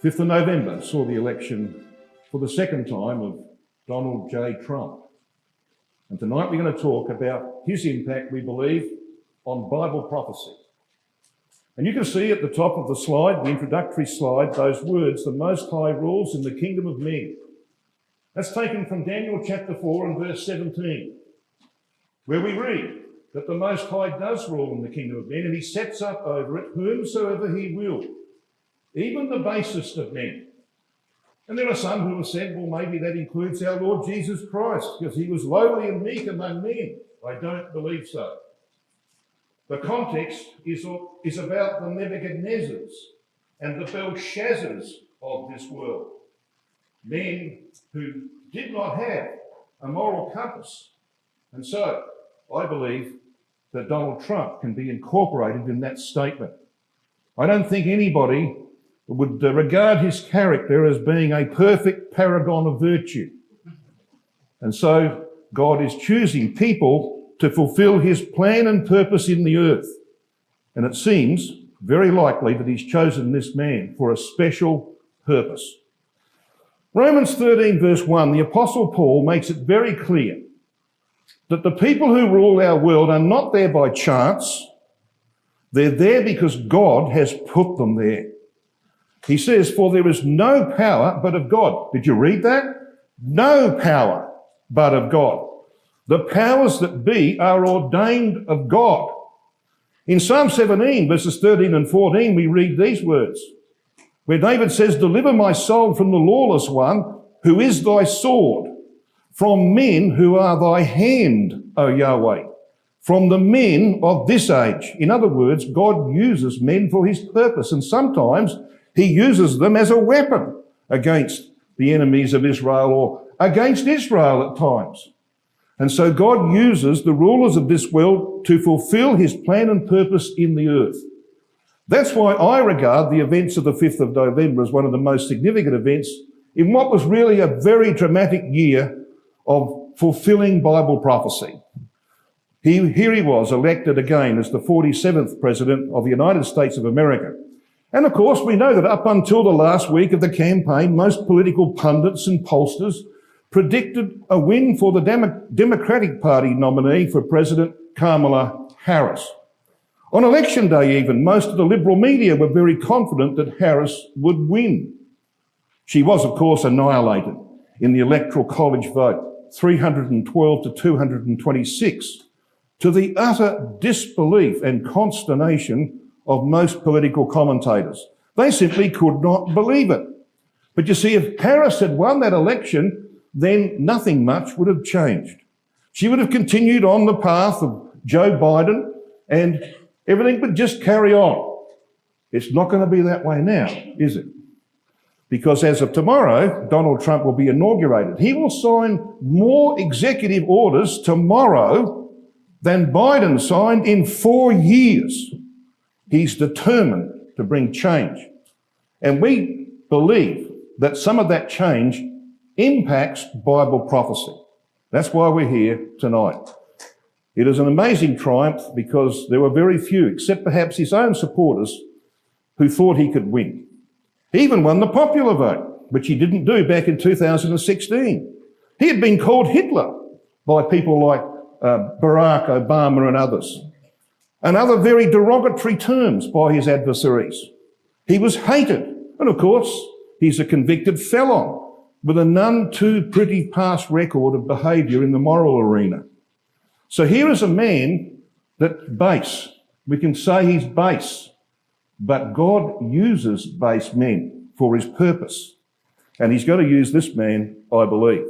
5th of November saw the election for the second time of Donald J. Trump. And tonight we're going to talk about his impact, we believe, on Bible prophecy. And you can see at the top of the slide, the introductory slide, those words, "the Most High rules in the kingdom of men." That's taken from Daniel chapter 4 and verse 17, where we read that the Most High does rule in the kingdom of men, and he sets up over it whomsoever he will, even the basest of men. And there are some who have said, well, maybe that includes our Lord Jesus Christ, because he was lowly and meek among men. I don't believe so. The context is about the Nebuchadnezzars and the Belshazzars of this world, men who did not have a moral compass. And so I believe that Donald Trump can be incorporated in that statement. I don't think anybody would regard his character as being a perfect paragon of virtue. And so God is choosing people to fulfill his plan and purpose in the earth. And it seems very likely that he's chosen this man for a special purpose. Romans 13 verse 1, the Apostle Paul makes it very clear that the people who rule our world are not there by chance. They're there because God has put them there. He says, for there is no power but of God. Did you read that? No power but of God. The powers that be are ordained of God. In Psalm 17, verses 13 and 14, we read these words, where David says, deliver my soul from the lawless one, who is thy sword, from men who are thy hand, O Yahweh, from the men of this age. In other words, God uses men for his purpose, and sometimes he uses them as a weapon against the enemies of Israel or against Israel at times. And so God uses the rulers of this world to fulfill his plan and purpose in the earth. That's why I regard the events of the 5th of November as one of the most significant events in what was really a very dramatic year of fulfilling Bible prophecy. Here he was, elected again as the 47th President of the United States of America. And of course, we know that up until the last week of the campaign, most political pundits and pollsters predicted a win for the Democratic Party nominee for President, Kamala Harris. On election day even, most of the liberal media were very confident that Harris would win. She was, of course, annihilated in the Electoral College vote, 312 to 226, to the utter disbelief and consternation of most political commentators. They simply could not believe it. But you see, if Harris had won that election, then nothing much would have changed. She would have continued on the path of Joe Biden and everything would just carry on. It's not going to be that way now, is it? Because as of tomorrow, Donald Trump will be inaugurated. He will sign more executive orders tomorrow than Biden signed in 4 years. He's determined to bring change. And we believe that some of that change impacts Bible prophecy. That's why we're here tonight. It is an amazing triumph because there were very few, except perhaps his own supporters, who thought he could win. He even won the popular vote, which he didn't do back in 2016. He had been called Hitler by people like Barack Obama and others, and other very derogatory terms by his adversaries. He was hated. And of course, he's a convicted felon with a none too pretty past record of behaviour in the moral arena. So here is a man that's base. We can say he's base, but God uses base men for his purpose. And he's going to use this man, I believe.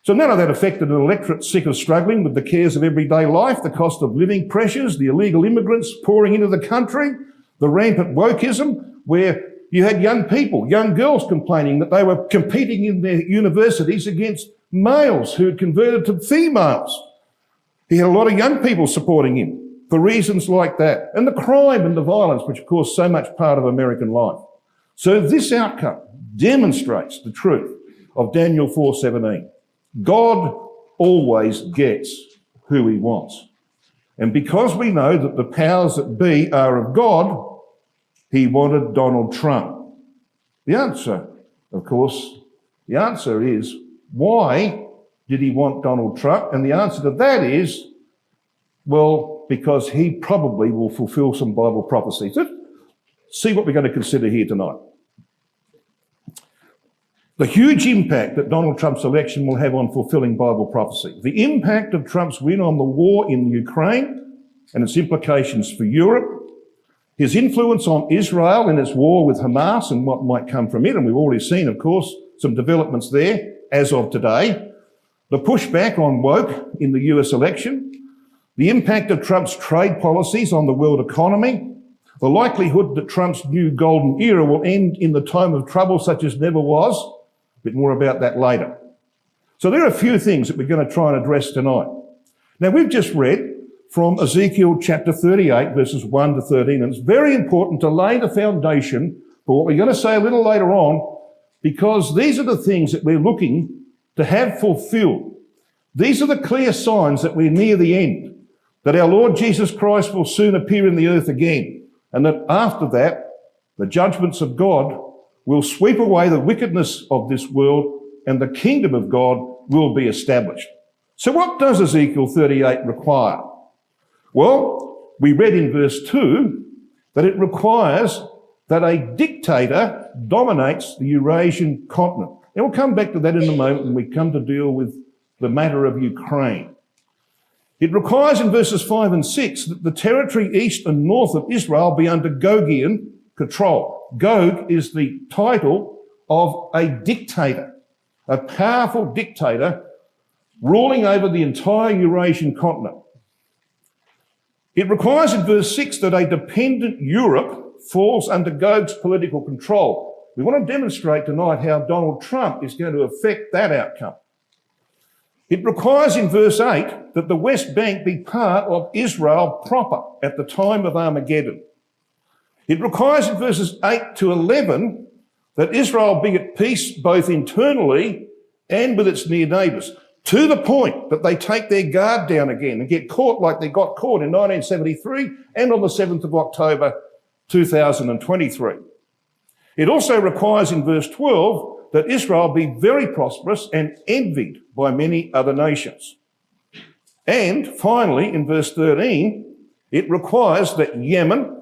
So none of that affected an electorate sick of struggling with the cares of everyday life, the cost of living pressures, the illegal immigrants pouring into the country, the rampant wokeism, where you had young people, young girls complaining that they were competing in their universities against males who had converted to females. He had a lot of young people supporting him for reasons like that. And the crime and the violence, which of course so much part of American life. So this outcome demonstrates the truth of Daniel 4:17. God always gets who he wants. And because we know that the powers that be are of God, he wanted Donald Trump. The answer, of course, the answer is, why did he want Donald Trump? And the answer to that is, well, because he probably will fulfill some Bible prophecies. Let's see what we're going to consider here tonight. The huge impact that Donald Trump's election will have on fulfilling Bible prophecy. The impact of Trump's win on the war in Ukraine and its implications for Europe. His influence on Israel in its war with Hamas and what might come from it. And we've already seen, of course, some developments there as of today. The pushback on woke in the US election. The impact of Trump's trade policies on the world economy. The likelihood that Trump's new golden era will end in the time of trouble such as never was. A bit more about that later. So there are a few things that we're going to try and address tonight. Now, we've just read from Ezekiel chapter 38, verses 1 to 13, and it's very important to lay the foundation for what we're going to say a little later on, because these are the things that we're looking to have fulfilled. These are the clear signs that we're near the end, that our Lord Jesus Christ will soon appear in the earth again, and that after that, the judgments of God will sweep away the wickedness of this world and the kingdom of God will be established. So what does Ezekiel 38 require? Well, we read in verse 2 that it requires that a dictator dominates the Eurasian continent. And we'll come back to that in a moment when we come to deal with the matter of Ukraine. It requires in verses 5 and 6 that the territory east and north of Israel be under Gogian control. Gog is the title of a dictator, a powerful dictator ruling over the entire Eurasian continent. It requires in verse 6 that a dependent Europe falls under Gog's political control. We want to demonstrate tonight how Donald Trump is going to affect that outcome. It requires in verse 8 that the West Bank be part of Israel proper at the time of Armageddon. It requires in verses 8 to 11 that Israel be at peace both internally and with its near neighbours, to the point that they take their guard down again and get caught like they got caught in 1973 and on the 7th of October 2023. It also requires in verse 12 that Israel be very prosperous and envied by many other nations. And finally, in verse 13, it requires that Yemen,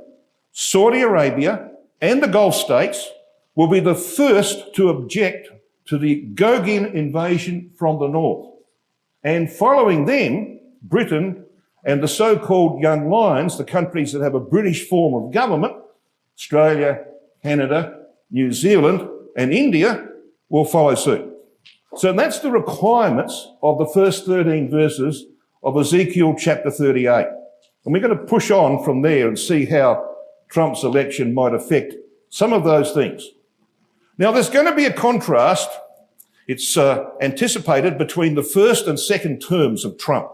Saudi Arabia, and the Gulf states will be the first to object to the Gogian invasion from the north. And following them, Britain and the so-called Young Lions, the countries that have a British form of government, Australia, Canada, New Zealand, and India, will follow suit. So that's the requirements of the first 13 verses of Ezekiel chapter 38. And we're going to push on from there and see how Trump's election might affect some of those things. Now, there's going to be a contrast, it's anticipated, between the first and second terms of Trump.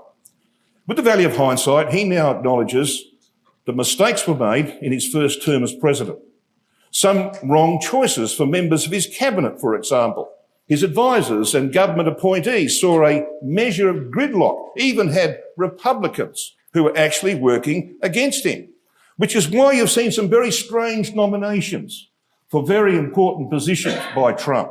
With the value of hindsight, he now acknowledges that mistakes were made in his first term as president. Some wrong choices for members of his cabinet, for example. His advisors and government appointees saw a measure of gridlock, even had Republicans who were actually working against him, which is why you've seen some very strange nominations for very important positions by Trump.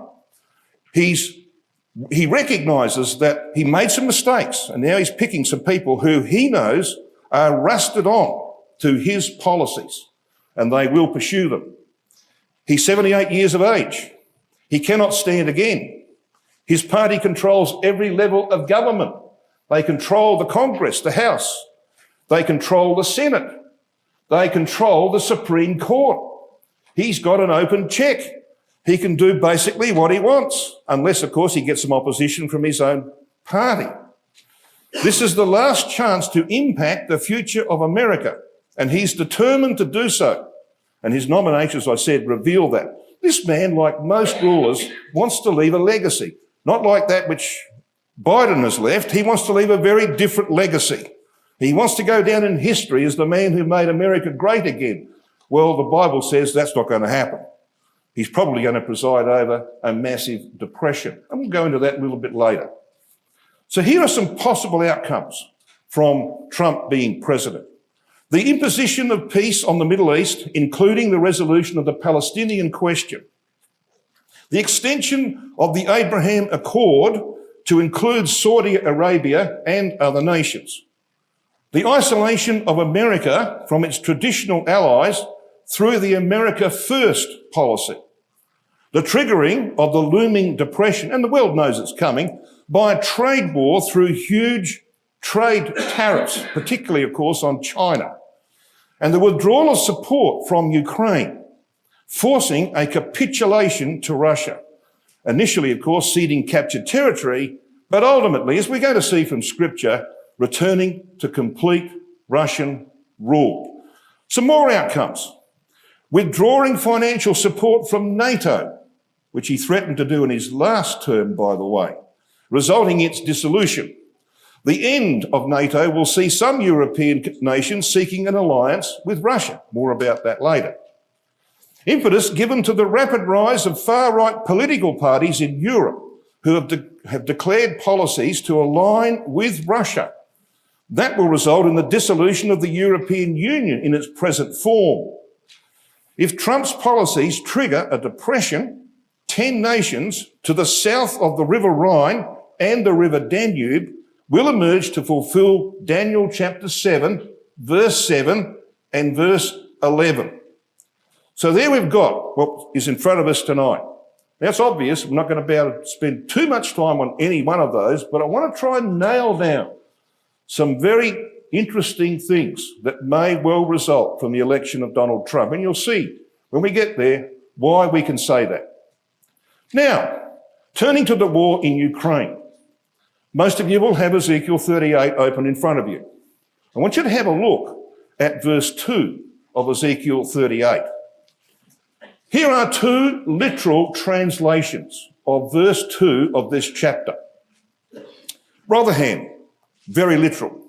He recognises that he made some mistakes, and now he's picking some people who he knows are rusted on to his policies, and they will pursue them. He's 78 years of age. He cannot stand again. His party controls every level of government. They control the Congress, the House. They control the Senate. They control the Supreme Court. He's got an open check. He can do basically what he wants, unless, of course, he gets some opposition from his own party. This is the last chance to impact the future of America, and he's determined to do so. And his nominations, as I said, reveal that. This man, like most rulers, wants to leave a legacy, not like that which Biden has left. He wants to leave a very different legacy. He wants to go down in history as the man who made America great again. Well, the Bible says that's not going to happen. He's probably going to preside over a massive depression. And we'll go into that a little bit later. So here are some possible outcomes from Trump being president. The imposition of peace on the Middle East, including the resolution of the Palestinian question. The extension of the Abraham Accord to include Saudi Arabia and other nations. The isolation of America from its traditional allies through the America First policy. The triggering of the looming depression, and the world knows it's coming, by a trade war through huge trade tariffs, particularly, of course, on China. And the withdrawal of support from Ukraine, forcing a capitulation to Russia. Initially, of course, ceding captured territory, but ultimately, as we're going to see from Scripture, returning to complete Russian rule. Some more outcomes. Withdrawing financial support from NATO, which he threatened to do in his last term, by the way, resulting in its dissolution. The end of NATO will see some European nations seeking an alliance with Russia. More about that later. Impetus given to the rapid rise of far-right political parties in Europe who have declared policies to align with Russia. That will result in the dissolution of the European Union in its present form. If Trump's policies trigger a depression, 10 nations to the south of the River Rhine and the River Danube will emerge to fulfill Daniel chapter 7, verse 7 and verse 11. So there we've got what is in front of us tonight. Now it's obvious we're not going to be able to spend too much time on any one of those, but I want to try and nail down some very interesting things that may well result from the election of Donald Trump. And you'll see when we get there why we can say that. Now, turning to the war in Ukraine. Most of you will have Ezekiel 38 open in front of you. I want you to have a look at verse 2 of Ezekiel 38. Here are two literal translations of verse 2 of this chapter. Rotherham, very literal.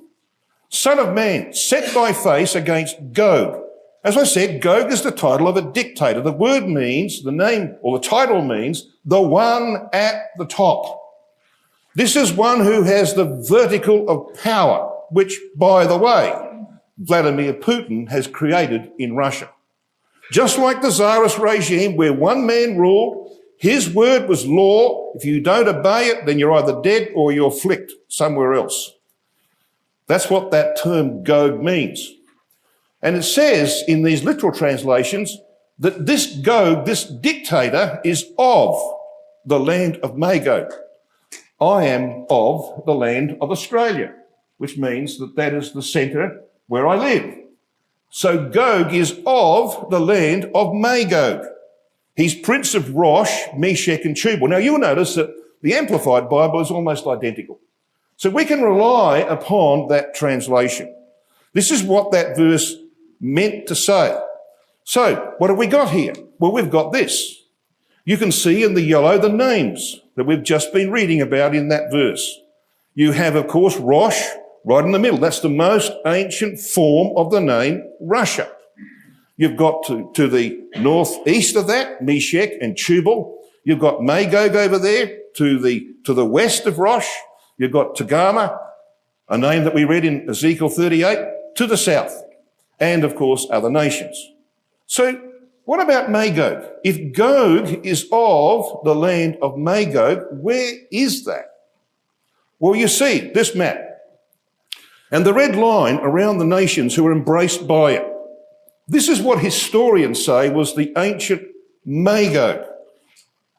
Son of man, set thy face against Gog. As I said, Gog is the title of a dictator. The word means, the name or the title means, the one at the top. This is one who has the vertical of power, which, by the way, Vladimir Putin has created in Russia. Just like the Tsarist regime where one man ruled, his word was law. If you don't obey it, then you're either dead or you're flicked somewhere else. That's what that term Gog means. And it says in these literal translations that this Gog, this dictator, is of the land of Magog. I am of the land of Australia, which means that that is the centre where I live. So Gog is of the land of Magog. He's prince of Rosh, Meshech and Tubal. Now you'll notice that the Amplified Bible is almost identical. So we can rely upon that translation. This is what that verse meant to say. So what have we got here? Well, we've got this. You can see in the yellow the names that we've just been reading about in that verse. You have, of course, Rosh right in the middle. That's the most ancient form of the name Russia. You've got to the northeast of that, Meshech and Tubal. You've got Magog over there to the west of Rosh. You've got Togarmah, a name that we read in Ezekiel 38, to the south. And, of course, other nations. So what about Magog? If Gog is of the land of Magog, where is that? Well, you see this map. And the red line around the nations who are embraced by it. This is what historians say was the ancient Magog.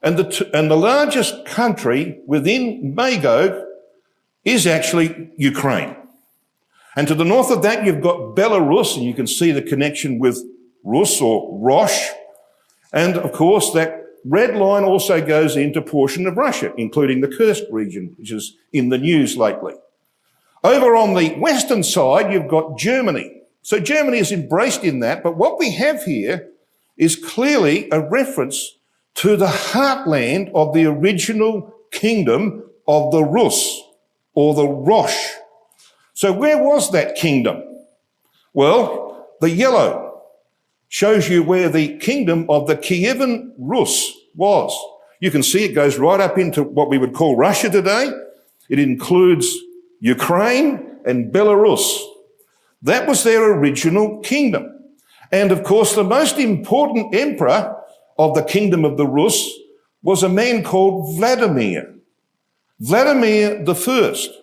And the largest country within Magog is actually Ukraine. And to the north of that, you've got Belarus, and you can see the connection with Rus or Rosh. And of course, that red line also goes into a portion of Russia, including the Kursk region, which is in the news lately. Over on the western side, you've got Germany. So Germany is embraced in that, but what we have here is clearly a reference to the heartland of the original kingdom of the Rus or the Rosh. So where was that kingdom? Well, the yellow shows you where the kingdom of the Kievan Rus was. You can see it goes right up into what we would call Russia today. It includes Ukraine and Belarus. That was their original kingdom. And of course, the most important emperor of the kingdom of the Rus was a man called Vladimir I.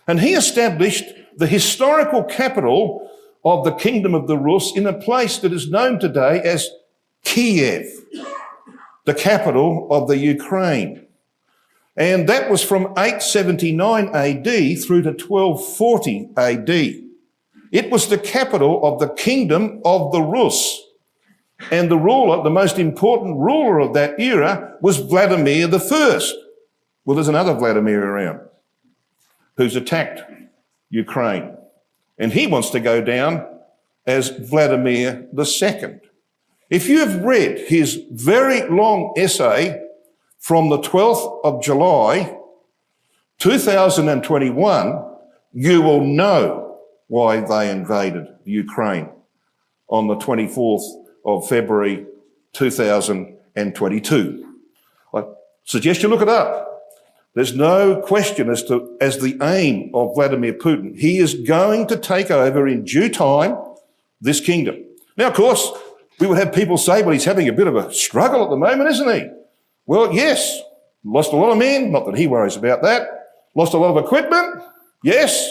And he established the historical capital of the Kingdom of the Rus in a place that is known today as Kiev, the capital of the Ukraine. And that was from 879 AD through to 1240 AD. It was the capital of the Kingdom of the Rus. And the ruler, the most important ruler of that era, was Vladimir I. Well, there's another Vladimir around who's attacked Ukraine. And he wants to go down as Vladimir II. If you have read his very long essay from the 12th of July, 2021, you will know why they invaded Ukraine on the 24th of February 2022. I suggest you look it up. There's no question as the aim of Vladimir Putin. He is going to take over in due time this kingdom. Now, of course, we would have people say, well, he's having a bit of a struggle at the moment, isn't he? Well, yes, lost a lot of men, not that he worries about that. Lost a lot of equipment, yes,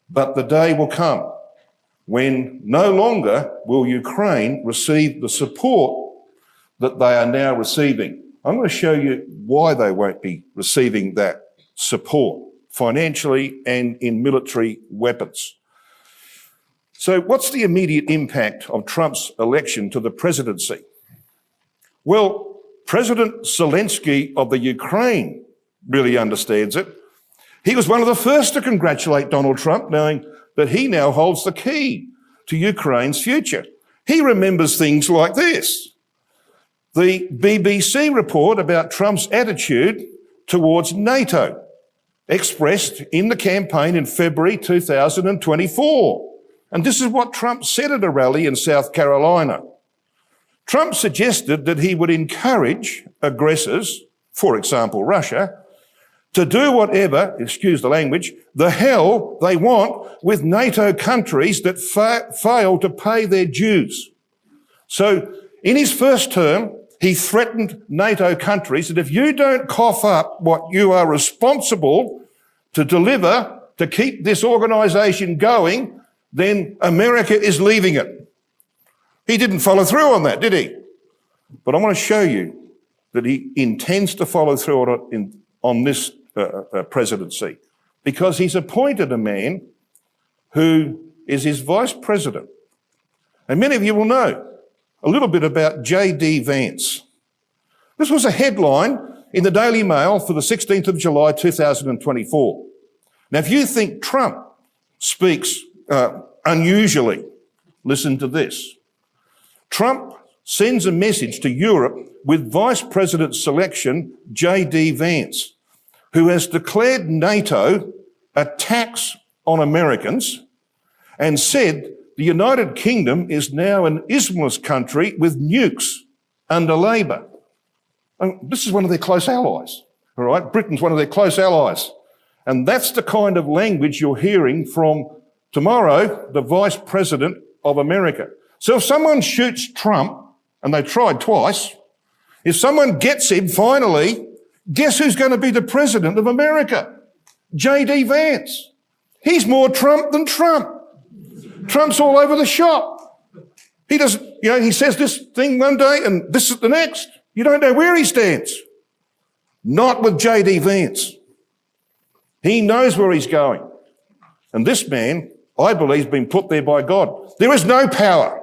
but the day will come when no longer will Ukraine receive the support that they are now receiving. I'm going to show you why they won't be receiving that support financially and in military weapons. So what's the immediate impact of Trump's election to the presidency? Well, President Zelensky of the Ukraine really understands it. He was one of the first to congratulate Donald Trump, knowing that he now holds the key to Ukraine's future. He remembers things like this. The BBC report about Trump's attitude towards NATO, expressed in the campaign in February 2024. And this is what Trump said at a rally in South Carolina. Trump suggested that he would encourage aggressors, for example, Russia, to do whatever, excuse the language, the hell they want with NATO countries that fail to pay their dues. So in his first term, he threatened NATO countries that if you don't cough up what you are responsible to deliver to keep this organisation going, then America is leaving it. He didn't follow through on that, did he? But I want to show you that he intends to follow through on this presidency, because he's appointed a man who is his vice president. And many of you will know a little bit about J.D. Vance. This was a headline in the Daily Mail for the 16th of July 2024. Now, if you think Trump speaks unusually, listen to this. Trump sends a message to Europe with Vice President selection J.D. Vance, who has declared NATO a tax on Americans and said the United Kingdom is now an Islamist country with nukes under Labour. And this is one of their close allies, all right? Britain's one of their close allies. And that's the kind of language you're hearing from tomorrow, the Vice President of America. So if someone shoots Trump, and they tried twice, if someone gets him finally, guess who's going to be the President of America? J.D. Vance. He's more Trump than Trump. Trump's all over the shop. He doesn't, he says this thing one day and this is the next. You don't know where he stands. Not with J.D. Vance. He knows where he's going. And this man, I believe, has been put there by God. There is no power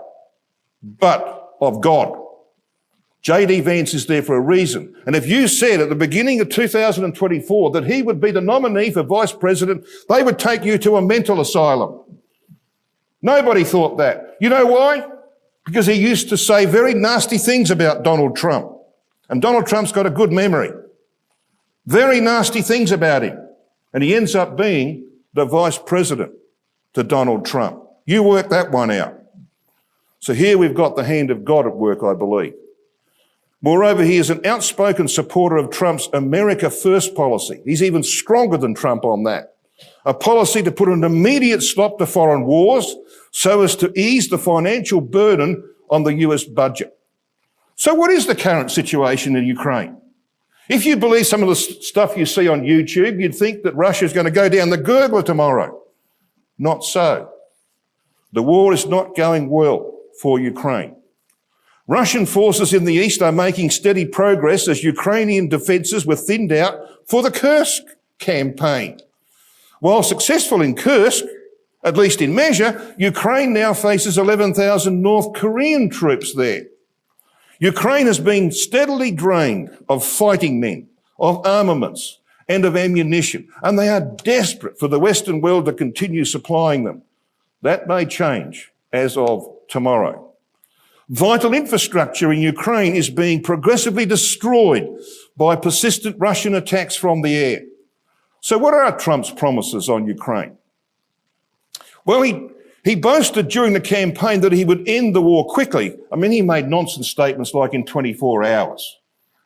but of God. J.D. Vance is there for a reason. And if you said at the beginning of 2024 that he would be the nominee for vice president, they would take you to a mental asylum. Nobody thought that. You know why? Because he used to say very nasty things about Donald Trump. And Donald Trump's got a good memory. Very nasty things about him. And he ends up being the vice president to Donald Trump. You work that one out. So here we've got the hand of God at work, I believe. Moreover, he is an outspoken supporter of Trump's America First policy. He's even stronger than Trump on that. A policy to put an immediate stop to foreign wars so as to ease the financial burden on the US budget. So what is the current situation in Ukraine? If you believe some of the stuff you see on YouTube, you'd think that Russia's going to go down the gurgler tomorrow. Not so. The war is not going well for Ukraine. Russian forces in the east are making steady progress as Ukrainian defences were thinned out for the Kursk campaign. While successful in Kursk, at least in measure, Ukraine now faces 11,000 North Korean troops there. Ukraine has been steadily drained of fighting men, of armaments, and of ammunition, and they are desperate for the Western world to continue supplying them. That may change as of tomorrow. Vital infrastructure in Ukraine is being progressively destroyed by persistent Russian attacks from the air. So what are Trump's promises on Ukraine? Well, he boasted during the campaign that he would end the war quickly. I mean, he made nonsense statements like in 24 hours.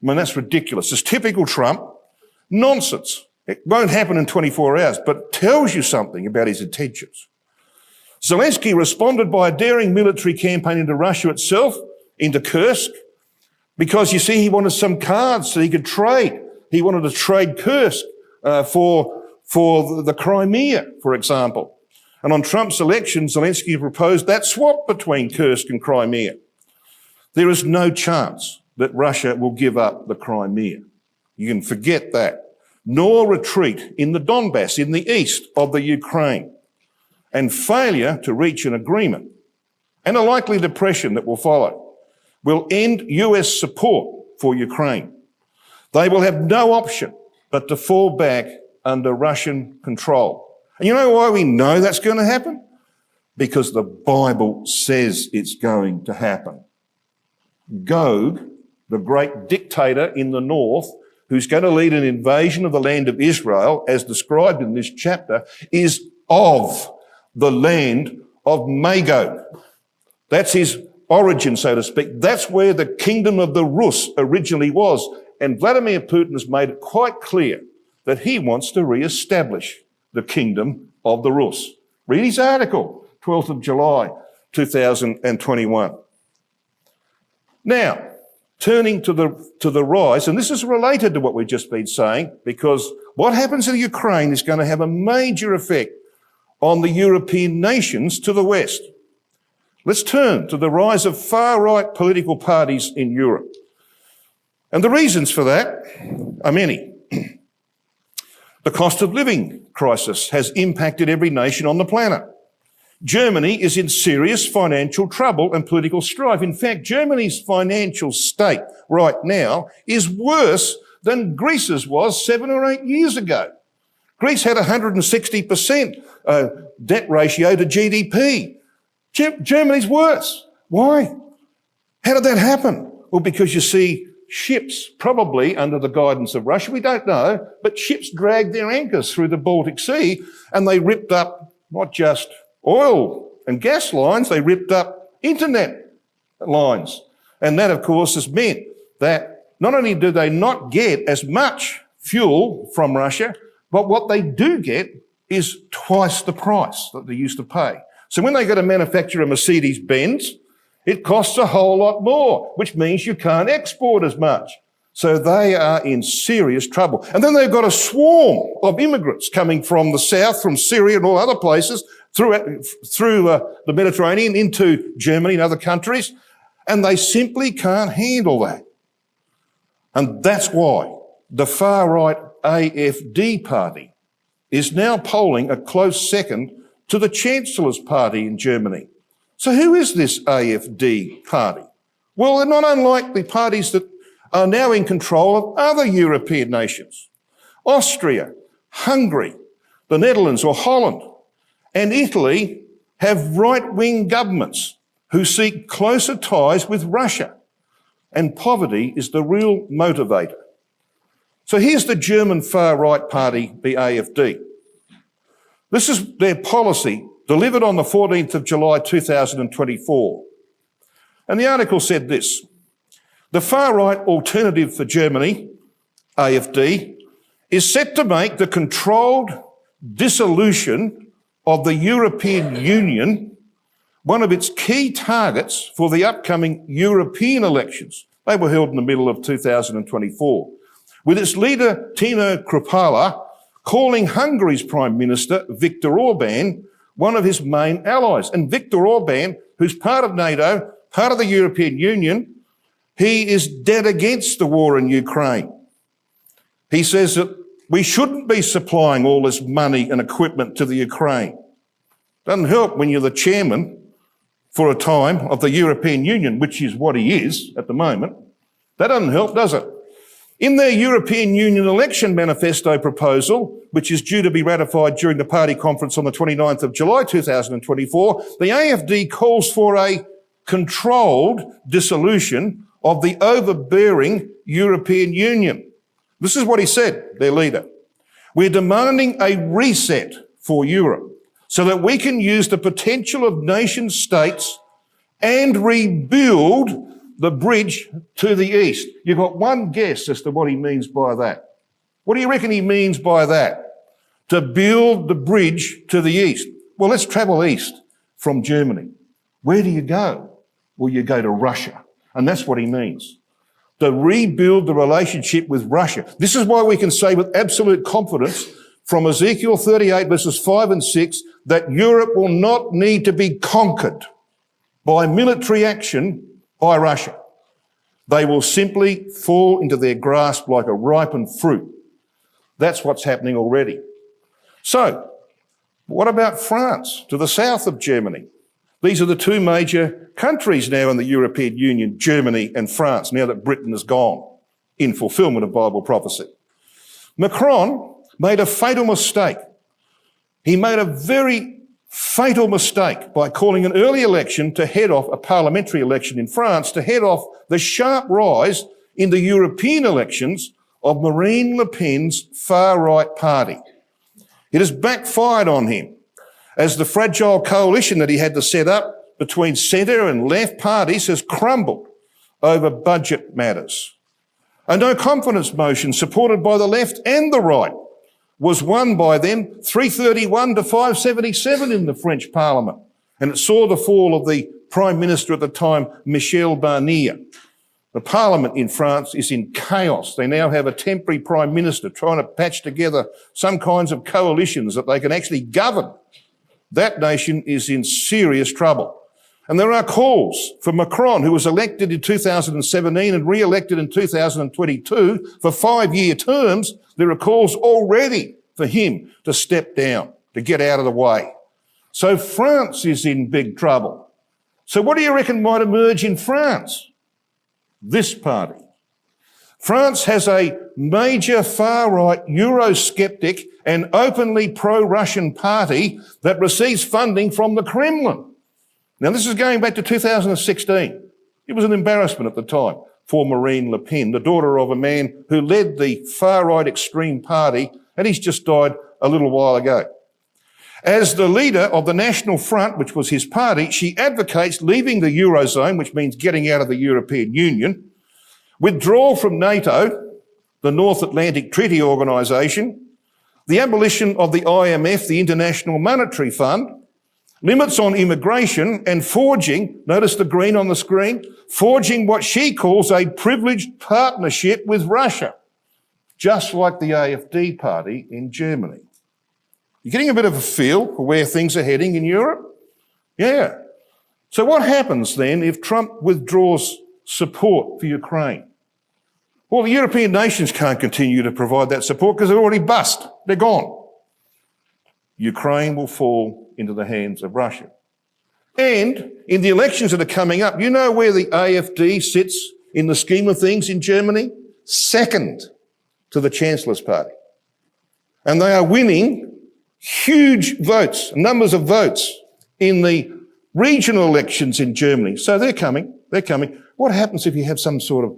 I mean, that's ridiculous. It's typical Trump. Nonsense. It won't happen in 24 hours, but it tells you something about his intentions. Zelensky responded by a daring military campaign into Russia itself, into Kursk, because, you see, he wanted some cards so he could trade. He wanted to trade Kursk for the Crimea, for example. And on Trump's election, Zelensky proposed that swap between Kursk and Crimea. There is no chance that Russia will give up the Crimea. You can forget that. Nor retreat in the Donbass, in the east of the Ukraine. And failure to reach an agreement, and a likely depression that will follow, will end US support for Ukraine. They will have no option but to fall back under Russian control. And you know why we know that's going to happen? Because the Bible says it's going to happen. Gog, the great dictator in the north, who's going to lead an invasion of the land of Israel, as described in this chapter, is of the land of Magog. That's his origin, so to speak. That's where the kingdom of the Rus originally was. And Vladimir Putin has made it quite clear that he wants to re-establish the kingdom of the Rus. Read his article, 12th of July, 2021. Now, turning to the rise, and this is related to what we've just been saying, because what happens in Ukraine is going to have a major effect on the European nations to the west. Let's turn to the rise of far-right political parties in Europe. And the reasons for that are many. The cost of living crisis has impacted every nation on the planet. Germany is in serious financial trouble and political strife. In fact, Germany's financial state right now is worse than Greece's was 7 or 8 years ago. Greece had 160% debt ratio to GDP. Germany's worse. Why? How did that happen? Well, because you see, ships, probably under the guidance of Russia, we don't know, but ships dragged their anchors through the Baltic Sea and they ripped up not just oil and gas lines, they ripped up internet lines. And that, of course, has meant that not only do they not get as much fuel from Russia, but what they do get is twice the price that they used to pay. So when they go to manufacture a Mercedes-Benz, it costs a whole lot more, which means you can't export as much. So they are in serious trouble. And then they've got a swarm of immigrants coming from the south, from Syria and all other places, through the Mediterranean into Germany and other countries, and they simply can't handle that. And that's why the far-right AfD party is now polling a close second to the Chancellor's party in Germany. So who is this AfD party? Well, they're not unlike the parties that are now in control of other European nations. Austria, Hungary, the Netherlands or Holland, and Italy have right-wing governments who seek closer ties with Russia. And poverty is the real motivator. So here's the German far-right party, the AfD. This is their policy delivered on the 14th of July 2024. And the article said this: the far-right alternative for Germany, AfD, is set to make the controlled dissolution of the European Union one of its key targets for the upcoming European elections. They were held in the middle of 2024. with its leader Tino Kruppala calling Hungary's Prime Minister Viktor Orban one of his main allies. And Viktor Orban, who's part of NATO, part of the European Union, he is dead against the war in Ukraine. He says that we shouldn't be supplying all this money and equipment to the Ukraine. Doesn't help when you're the chairman for a time of the European Union, which is what he is at the moment. That doesn't help, does it? In their European Union election manifesto proposal, which is due to be ratified during the party conference on the 29th of July 2024, the AFD calls for a controlled dissolution of the overbearing European Union. This is what he said, their leader. We're demanding a reset for Europe so that we can use the potential of nation states and rebuild the bridge to the east. You've got one guess as to what he means by that. What do you reckon he means by that? To build the bridge to the east. Well, let's travel east from Germany. Where do you go? Well, you go to Russia. And that's what he means. To rebuild the relationship with Russia. This is why we can say with absolute confidence from Ezekiel 38 verses 5 and 6 that Europe will not need to be conquered by military action by Russia. They will simply fall into their grasp like a ripened fruit. That's what's happening already. So, what about France, to the south of Germany? These are the two major countries now in the European Union, Germany and France, now that Britain is gone in fulfillment of Bible prophecy. Macron made a fatal mistake. He made a very fatal mistake by calling an early election to head off a parliamentary election in France, to head off the sharp rise in the European elections of Marine Le Pen's far-right party. It has backfired on him as the fragile coalition that he had to set up between centre and left parties has crumbled over budget matters. A no confidence motion supported by the left and the right was won by them 331 to 577 in the French Parliament. And it saw the fall of the Prime Minister at the time, Michel Barnier. The Parliament in France is in chaos. They now have a temporary Prime Minister trying to patch together some kinds of coalitions that they can actually govern. That nation is in serious trouble. And there are calls for Macron, who was elected in 2017 and re-elected in 2022 for 5-year terms. There are calls already for him to step down, to get out of the way. So France is in big trouble. So what do you reckon might emerge in France? This party. France has a major far-right Eurosceptic and openly pro-Russian party that receives funding from the Kremlin. Now, this is going back to 2016. It was an embarrassment at the time for Marine Le Pen, the daughter of a man who led the far-right extreme party, and he's just died a little while ago. As the leader of the National Front, which was his party, she advocates leaving the Eurozone, which means getting out of the European Union, withdrawal from NATO, the North Atlantic Treaty Organisation, the abolition of the IMF, the International Monetary Fund, limits on immigration, and forging, notice the green on the screen, forging what she calls a privileged partnership with Russia, just like the AFD party in Germany. You're getting a bit of a feel for where things are heading in Europe? Yeah. So what happens then if Trump withdraws support for Ukraine? Well, the European nations can't continue to provide that support because they're already bust. They're gone. Ukraine will fall into the hands of Russia. And in the elections that are coming up, you know where the AFD sits in the scheme of things in Germany? Second to the Chancellor's party. And they are winning huge votes, numbers of votes in the regional elections in Germany. So they're coming. What happens if you have some sort of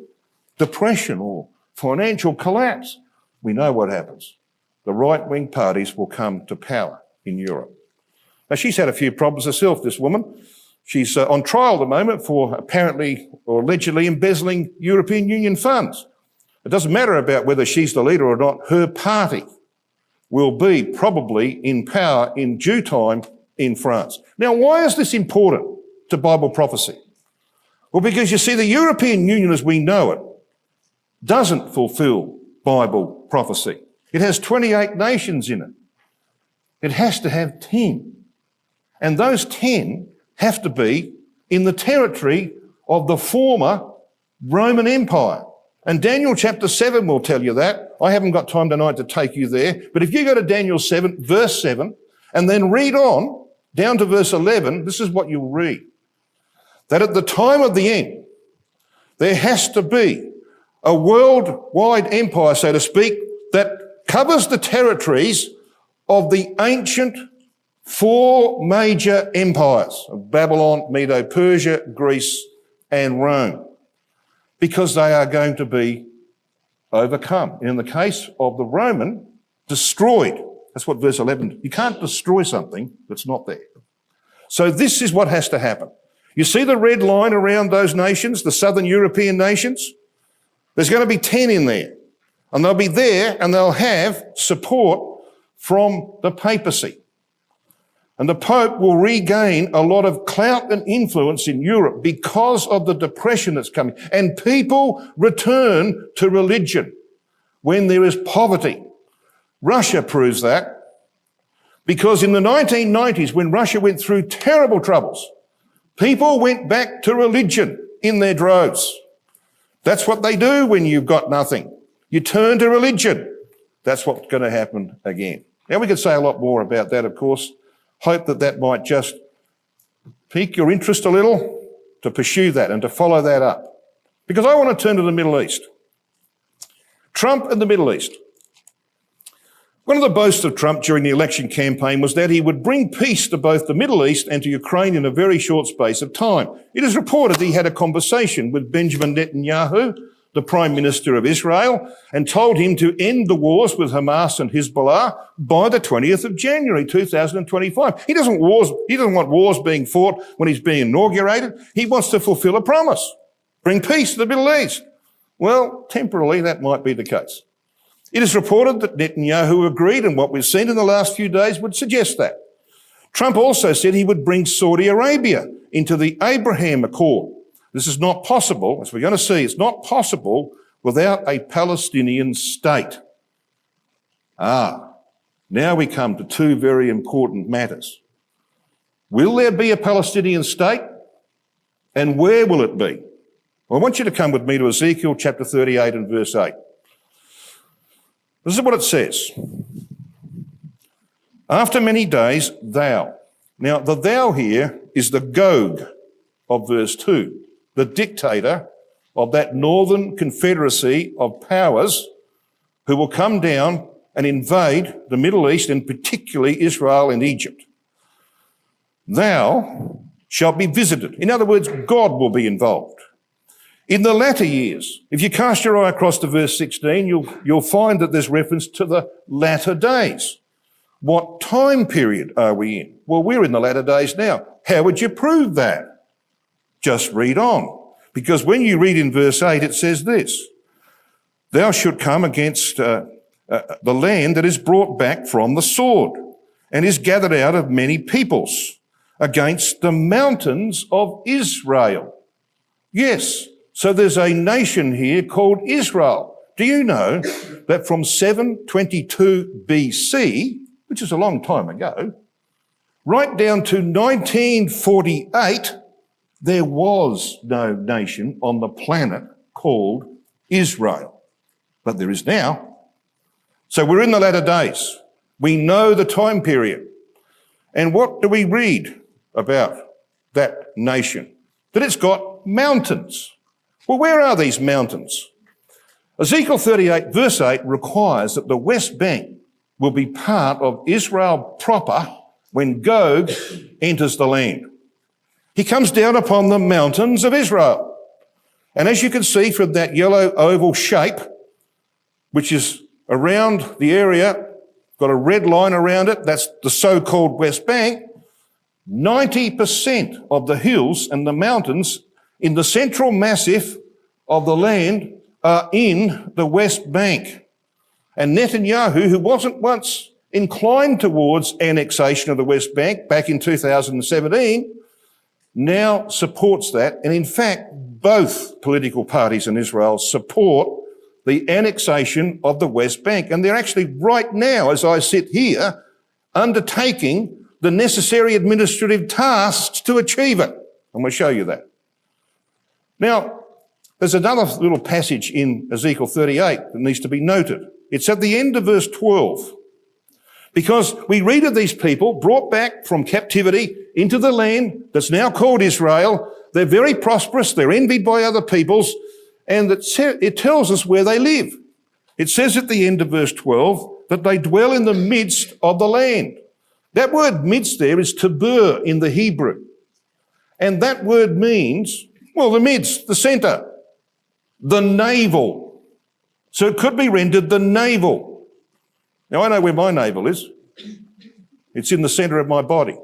depression or financial collapse? We know what happens. The right-wing parties will come to power in Europe. Now, she's had a few problems herself, this woman. She's on trial at the moment for apparently or allegedly embezzling European Union funds. It doesn't matter about whether she's the leader or not. Her party will be probably in power in due time in France. Now, why is this important to Bible prophecy? Well, because you see, the European Union as we know it doesn't fulfill Bible prophecy. It has 28 nations in it. It has to have 10. And those 10 have to be in the territory of the former Roman Empire. And Daniel chapter 7 will tell you that. I haven't got time tonight to take you there. But if you go to Daniel 7, verse 7, and then read on down to verse 11, this is what you'll read. That at the time of the end, there has to be a worldwide empire, so to speak, that covers the territories of the ancient 4 major empires of Babylon, Medo-Persia, Greece, and Rome, because they are going to be overcome. And in the case of the Roman, destroyed. That's what verse 11, you can't destroy something that's not there. So this is what has to happen. You see the red line around those nations, the southern European nations? There's going to be 10 in there. And they'll be there and they'll have support from the papacy. And the Pope will regain a lot of clout and influence in Europe because of the depression that's coming. And people return to religion when there is poverty. Russia proves that, because in the 1990s, when Russia went through terrible troubles, people went back to religion in their droves. That's what they do when you've got nothing. You turn to religion. That's what's going to happen again. Now, we could say a lot more about that, of course. Hope that that might just pique your interest a little to pursue that and to follow that up. Because I want to turn to the Middle East. Trump and the Middle East. One of the boasts of Trump during the election campaign was that he would bring peace to both the Middle East and to Ukraine in a very short space of time. It is reported he had a conversation with Benjamin Netanyahu, the Prime Minister of Israel, and told him to end the wars with Hamas and Hezbollah by the 20th of January 2025. He doesn't want wars being fought when he's being inaugurated. He wants to fulfill a promise. Bring peace to the Middle East. Well, temporarily that might be the case. It is reported that Netanyahu agreed, and what we've seen in the last few days would suggest that. Trump also said he would bring Saudi Arabia into the Abraham Accord. This is not possible, as we're going to see, it's not possible without a Palestinian state. Now we come to 2 very important matters. Will there be a Palestinian state? And where will it be? Well, I want you to come with me to Ezekiel chapter 38 and verse 8. This is what it says. After many days, thou. Now, the thou here is the Gog of verse 2, the dictator of that northern confederacy of powers who will come down and invade the Middle East, and particularly Israel and Egypt. Thou shalt be visited. In other words, God will be involved. In the latter years, if you cast your eye across to verse 16, you'll find that there's reference to the latter days. What time period are we in? Well, we're in the latter days now. How would you prove that? Just read on. Because when you read in verse 8, it says this: thou shalt come against the land that is brought back from the sword and is gathered out of many peoples against the mountains of Israel. Yes. So there's a nation here called Israel. Do you know that from 722 BC, which is a long time ago, right down to 1948, there was no nation on the planet called Israel. But there is now. So we're in the latter days. We know the time period. And what do we read about that nation? That it's got mountains. Well, where are these mountains? Ezekiel 38 verse 8 requires that the West Bank will be part of Israel proper when Gog enters the land. He comes down upon the mountains of Israel. And as you can see from that yellow oval shape, which is around the area, got a red line around it, that's the so-called West Bank, 90% of the hills and the mountains in the central massif of the land are in the West Bank. And Netanyahu, who wasn't once inclined towards annexation of the West Bank back in 2017, now supports that. And in fact, both political parties in Israel support the annexation of the West Bank. And they're actually right now, as I sit here, undertaking the necessary administrative tasks to achieve it. And we'll show you that. Now, there's another little passage in Ezekiel 38 that needs to be noted. It's at the end of verse 12. Because we read of these people brought back from captivity into the land that's now called Israel. They're very prosperous. They're envied by other peoples. And it tells us where they live. It says at the end of verse 12 that they dwell in the midst of the land. That word midst there is tabur in the Hebrew. And that word means, well, the midst, the centre, the navel. So it could be rendered the navel. Now, I know where my navel is. It's in the centre of my body.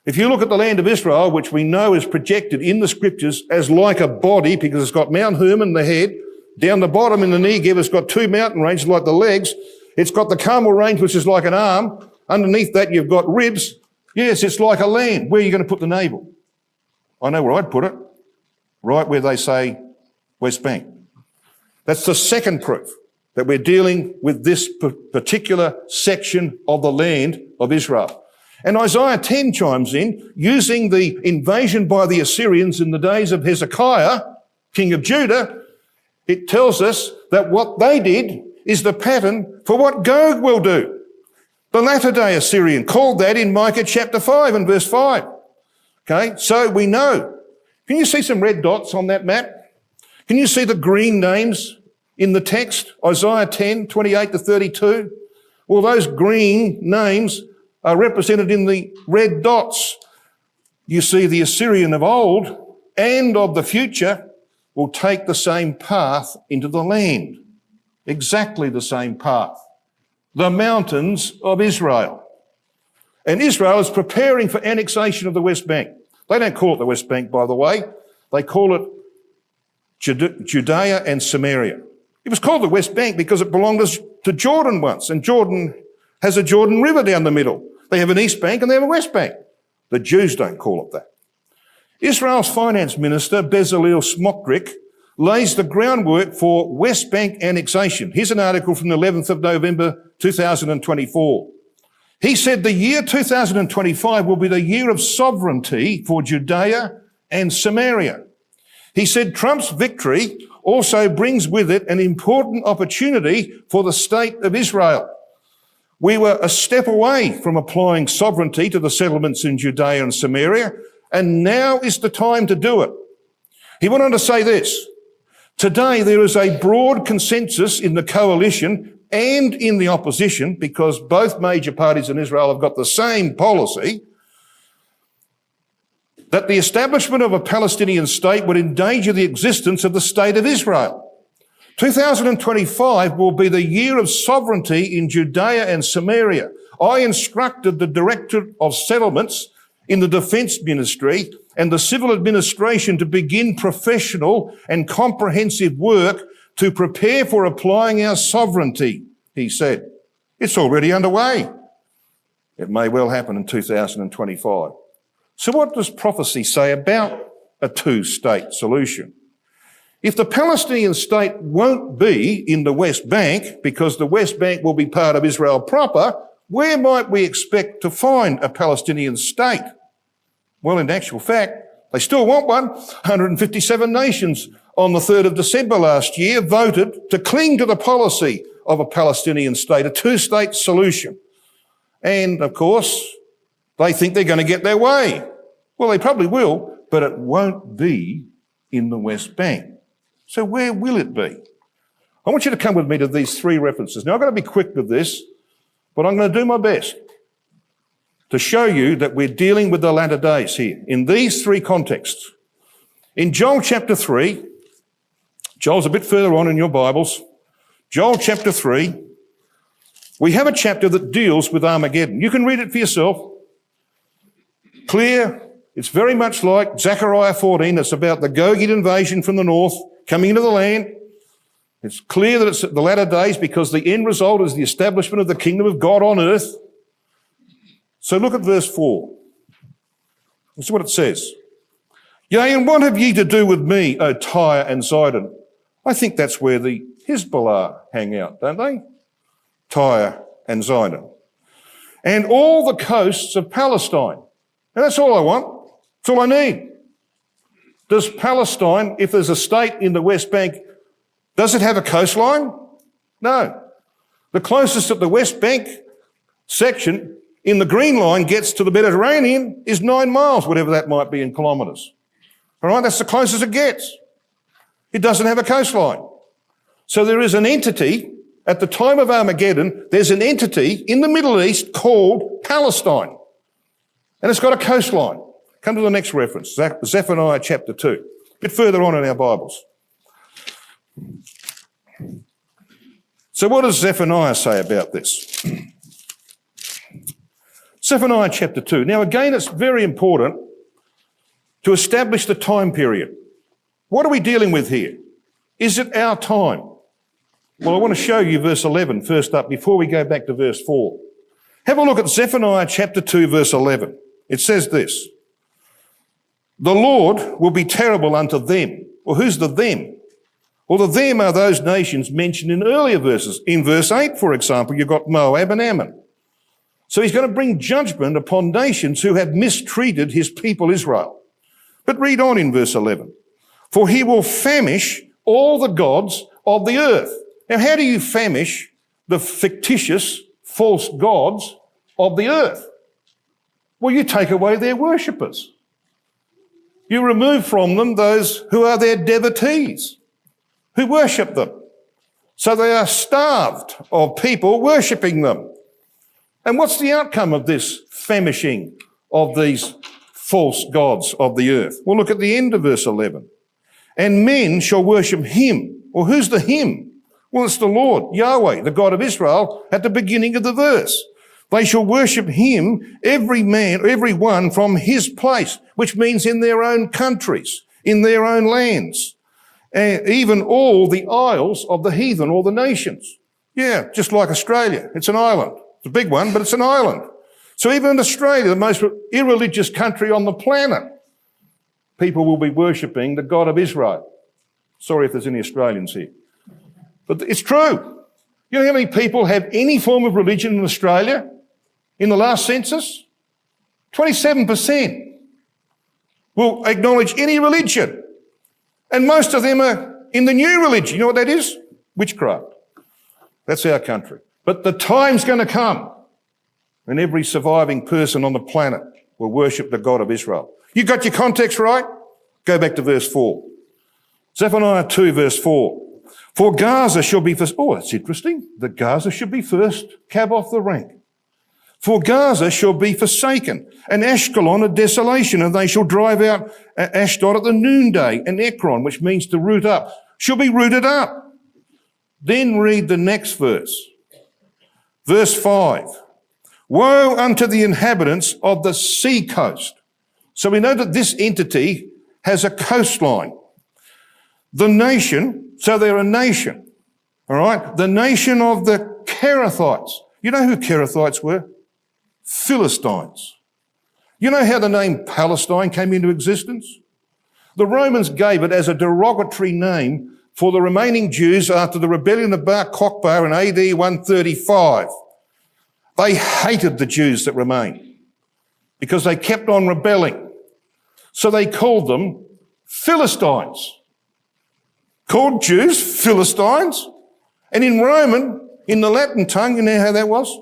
If you look at the land of Israel, which we know is projected in the scriptures as like a body, because it's got Mount Hermon, the head, down the bottom in the Negev, it's got two mountain ranges like the legs. It's got the Carmel range, which is like an arm. Underneath that, you've got ribs. Yes, it's like a land. Where are you going to put the navel? I know where I'd put it. Right where they say West Bank. That's the second proof that we're dealing with this particular section of the land of Israel. And Isaiah 10 chimes in, using the invasion by the Assyrians in the days of Hezekiah, king of Judah. It tells us that what they did is the pattern for what Gog will do. The latter-day Assyrian called that in Micah chapter 5 and verse 5. Okay, so we know. Can you see some red dots on that map? Can you see the green names in the text? Isaiah 10, 28 to 32. Well, those green names are represented in the red dots. You see the Assyrian of old and of the future will take the same path into the land. Exactly the same path. The mountains of Israel. And Israel is preparing for annexation of the West Bank. They don't call it the West Bank, by the way. They call it Judea and Samaria. It was called the West Bank because it belonged to Jordan once, and Jordan has a Jordan River down the middle. They have an East Bank and they have a West Bank. The Jews don't call it that. Israel's finance minister, Bezalel Smotrich, lays the groundwork for West Bank annexation. Here's an article from the 11th of November 2024. He said the year 2025 will be the year of sovereignty for Judea and Samaria. He said Trump's victory also brings with it an important opportunity for the state of Israel. We were a step away from applying sovereignty to the settlements in Judea and Samaria, and now is the time to do it. He went on to say this: today there is a broad consensus in the coalition and in the opposition, because both major parties in Israel have got the same policy, that the establishment of a Palestinian state would endanger the existence of the state of Israel. 2025 will be the year of sovereignty in Judea and Samaria. I instructed the Director of Settlements in the Defence Ministry and the Civil Administration to begin professional and comprehensive work to prepare for applying our sovereignty, he said. It's already underway. It may well happen in 2025. So what does prophecy say about a two-state solution? If the Palestinian state won't be in the West Bank, because the West Bank will be part of Israel proper, where might we expect to find a Palestinian state? Well, in actual fact, they still want one. 157 nations on the 3rd of December last year voted to cling to the policy of a Palestinian state, a two-state solution. And, of course, they think they're going to get their way. Well, they probably will, but it won't be in the West Bank. So where will it be? I want you to come with me to these three references. Now, I've got to be quick with this, but I'm going to do my best to show you that we're dealing with the latter days here in these three contexts. In Joel chapter 3, Joel's a bit further on in your Bibles. Joel chapter 3, we have a chapter that deals with Armageddon. You can read it for yourself. Clear. It's very much like Zechariah 14. It's about the Gogite invasion from the north coming into the land. It's clear that it's the latter days because the end result is the establishment of the kingdom of God on earth. So look at verse 4. This is what it says. Yea, and what have ye to do with me, O Tyre and Sidon? I think that's where the Hezbollah hang out, don't they? Tyre and Zidon. And all the coasts of Palestine. And that's all I want. That's all I need. Does Palestine, if there's a state in the West Bank, does it have a coastline? No. The closest that the West Bank section in the Green Line gets to the Mediterranean is 9 miles, whatever that might be in kilometres. All right, that's the closest it gets. It doesn't have a coastline. So there is an entity, at the time of Armageddon, there's an entity in the Middle East called Palestine. And it's got a coastline. Come to the next reference, Zephaniah chapter 2. A bit further on in our Bibles. So what does Zephaniah say about this? Zephaniah chapter 2. Now again, it's very important to establish the time period. What are we dealing with here? Is it our time? Well, I want to show you verse 11 first up before we go back to verse 4. Have a look at Zephaniah chapter 2, verse 11. It says this, "The Lord will be terrible unto them." Well, who's the them? Well, the them are those nations mentioned in earlier verses. In verse 8, for example, you've got Moab and Ammon. So he's going to bring judgment upon nations who have mistreated his people Israel. But read on in verse 11. "For he will famish all the gods of the earth." Now, how do you famish the fictitious, false gods of the earth? Well, you take away their worshippers. You remove from them those who are their devotees, who worship them. So they are starved of people worshipping them. And what's the outcome of this famishing of these false gods of the earth? Well, look at the end of verse 11. "And men shall worship him." Well, who's the him? Well, it's the Lord, Yahweh, the God of Israel, at the beginning of the verse. "They shall worship him, every man, every one from his place," which means in their own countries, in their own lands, even all the isles of the heathen or the nations. Yeah, just like Australia. It's an island. It's a big one, but it's an island. So even in Australia, the most irreligious country on the planet, people will be worshipping the God of Israel. Sorry if there's any Australians here. But it's true. You know how many people have any form of religion in Australia in the last census? 27% will acknowledge any religion. And most of them are in the new religion. You know what that is? Witchcraft. That's our country. But the time's going to come when every surviving person on the planet will worship the God of Israel. You got your context right? Go back to verse 4. Zephaniah 2, verse 4. "For Gaza shall be first." Oh, that's interesting. That Gaza should be first cab off the rank. "For Gaza shall be forsaken, and Ashkelon a desolation, and they shall drive out Ashdod at the noonday, and Ekron," which means to root up, "shall be rooted up." Then read the next verse. Verse 5. "Woe unto the inhabitants of the sea coast." So we know that this entity has a coastline. "The nation," so they're a nation, all right? "The nation of the Kerethites." You know who Kerethites were? Philistines. You know how the name Palestine came into existence? The Romans gave it as a derogatory name for the remaining Jews after the rebellion of Bar Kokhba in AD 135. They hated the Jews that remained because they kept on rebelling. So they called them Philistines. Called Jews Philistines. And in Roman, in the Latin tongue, you know how that was?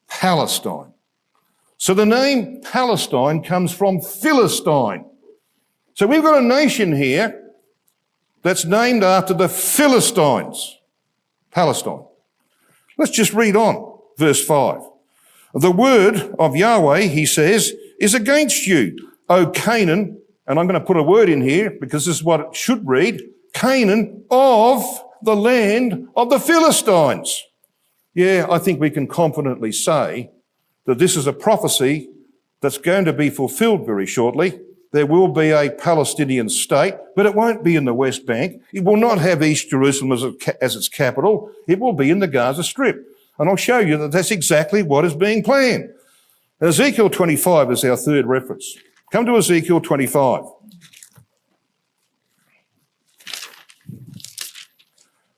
Palestine. So the name Palestine comes from Philistine. So we've got a nation here that's named after the Philistines. Palestine. Let's just read on, verse 5. "The word of Yahweh," he says, "is against you, O Canaan," and I'm going to put a word in here because this is what it should read, "Canaan of the land of the Philistines." Yeah, I think we can confidently say that this is a prophecy that's going to be fulfilled very shortly. There will be a Palestinian state, but it won't be in the West Bank. It will not have East Jerusalem as its capital. It will be in the Gaza Strip. And I'll show you that that's exactly what is being planned. Ezekiel 25 is our third reference. Come to Ezekiel 25.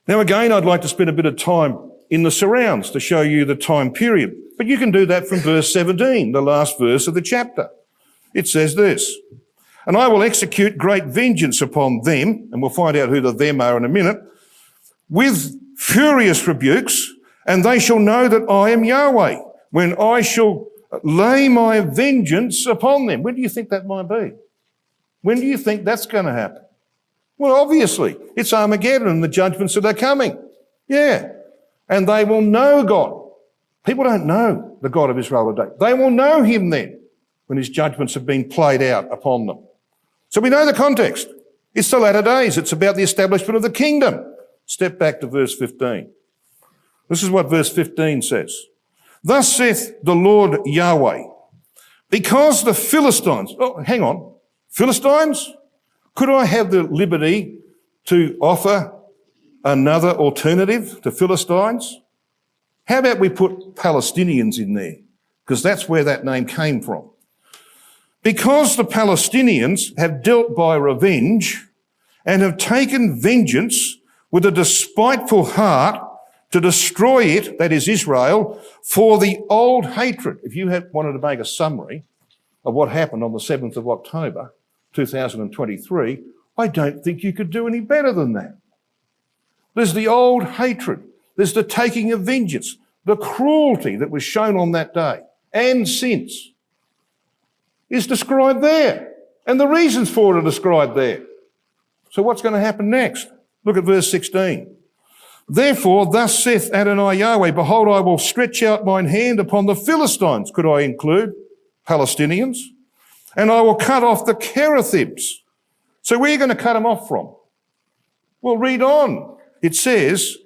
Now again, I'd like to spend a bit of time in the surrounds to show you the time period. But you can do that from verse 17, the last verse of the chapter. It says this, "And I will execute great vengeance upon them," and we'll find out who the them are in a minute, "with furious rebukes, and they shall know that I am Yahweh, when I shall lay my vengeance upon them." When do you think that might be? When do you think that's going to happen? Well, obviously, it's Armageddon and the judgments that are coming. Yeah. And they will know God. People don't know the God of Israel today. They will know him then when his judgments have been played out upon them. So we know the context. It's the latter days. It's about the establishment of the kingdom. Step back to verse 15. This is what verse 15 says. "Thus saith the Lord Yahweh, because the Philistines..." Oh, hang on. Philistines? Could I have the liberty to offer another alternative to Philistines? How about we put Palestinians in there? Because that's where that name came from. "Because the Palestinians have dealt by revenge and have taken vengeance with a despiteful heart to destroy it," that is Israel, "for the old hatred." If you wanted to make a summary of what happened on the 7th of October 2023, I don't think you could do any better than that. There's the old hatred. There's the taking of vengeance, the cruelty that was shown on that day and since is described there. And the reasons for it are described there. So what's going to happen next? Look at verse 16. "Therefore, thus saith Adonai Yahweh, behold, I will stretch out mine hand upon the Philistines," could I include Palestinians, "and I will cut off the Cherethims." So where are you going to cut them off from? Well, read on. It says,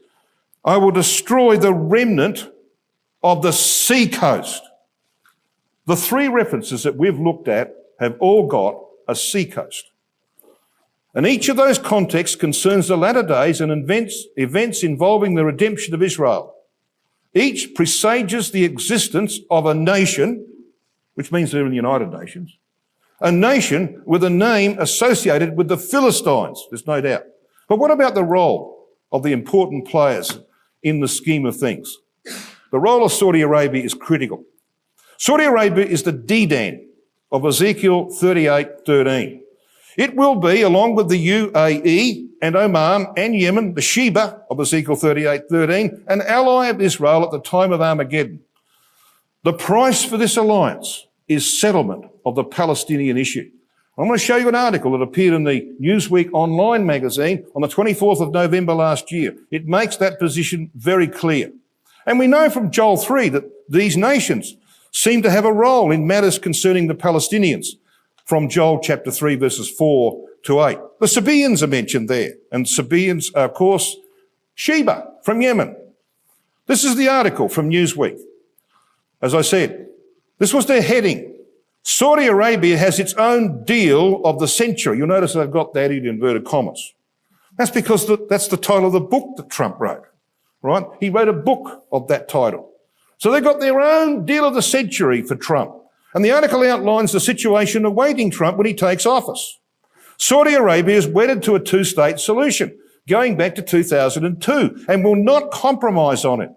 "I will destroy the remnant of the sea coast." The three references that we've looked at have all got a sea coast. And each of those contexts concerns the latter days and events involving the redemption of Israel. Each presages the existence of a nation, which means they're in the United Nations, a nation with a name associated with the Philistines, there's no doubt. But what about the role of the important players in the scheme of things? The role of Saudi Arabia is critical. Saudi Arabia is the Dedan of Ezekiel 38:13. It will be, along with the UAE and Oman and Yemen, the Sheba of Ezekiel 38:13, an ally of Israel at the time of Armageddon. The price for this alliance is settlement of the Palestinian issue. I'm going to show you an article that appeared in the Newsweek online magazine on the 24th of November last year. It makes that position very clear. And we know from Joel 3 that these nations seem to have a role in matters concerning the Palestinians from Joel chapter 3 verses 4 to 8. The Sabaeans are mentioned there, and Sabaeans are, of course, Sheba from Yemen. This is the article from Newsweek. As I said, this was their heading. Saudi Arabia has its own deal of the century. You'll notice they've got that in inverted commas. That's because that's the title of the book that Trump wrote, right? He wrote a book of that title. So they've got their own deal of the century for Trump. And the article outlines the situation awaiting Trump when he takes office. Saudi Arabia is wedded to a two-state solution going back to 2002 and will not compromise on it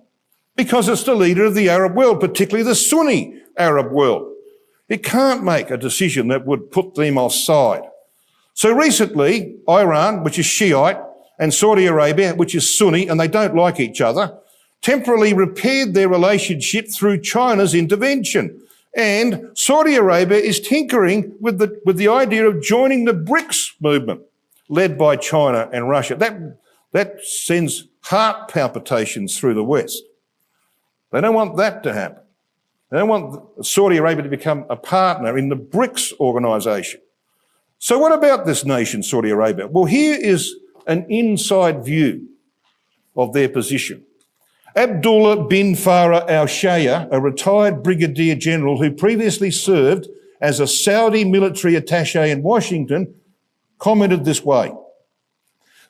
because it's the leader of the Arab world, particularly the Sunni Arab world. It can't make a decision that would put them offside. So recently, Iran, which is Shiite, and Saudi Arabia, which is Sunni, and they don't like each other, temporarily repaired their relationship through China's intervention. And Saudi Arabia is tinkering with the idea of joining the BRICS movement led by China and Russia. That sends heart palpitations through the West. They don't want that to happen. They don't want Saudi Arabia to become a partner in the BRICS organisation. So what about this nation, Saudi Arabia? Well, here is an inside view of their position. Abdullah bin Farah al-Shaya, a retired brigadier general who previously served as a Saudi military attaché in Washington, commented this way: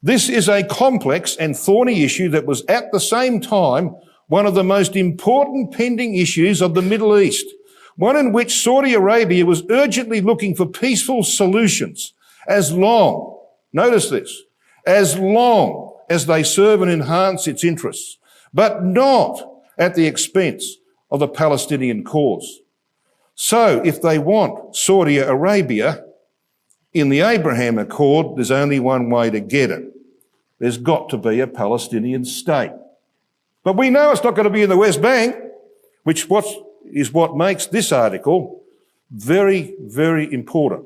"This is a complex and thorny issue that was at the same time one of the most important pending issues of the Middle East, one in which Saudi Arabia was urgently looking for peaceful solutions as long, notice this, as long as they serve and enhance its interests, but not at the expense of the Palestinian cause. So if they want Saudi Arabia in the Abraham Accord, there's only one way to get it. There's got to be a Palestinian state. But we know it's not going to be in the West Bank, which is what makes this article very, very important.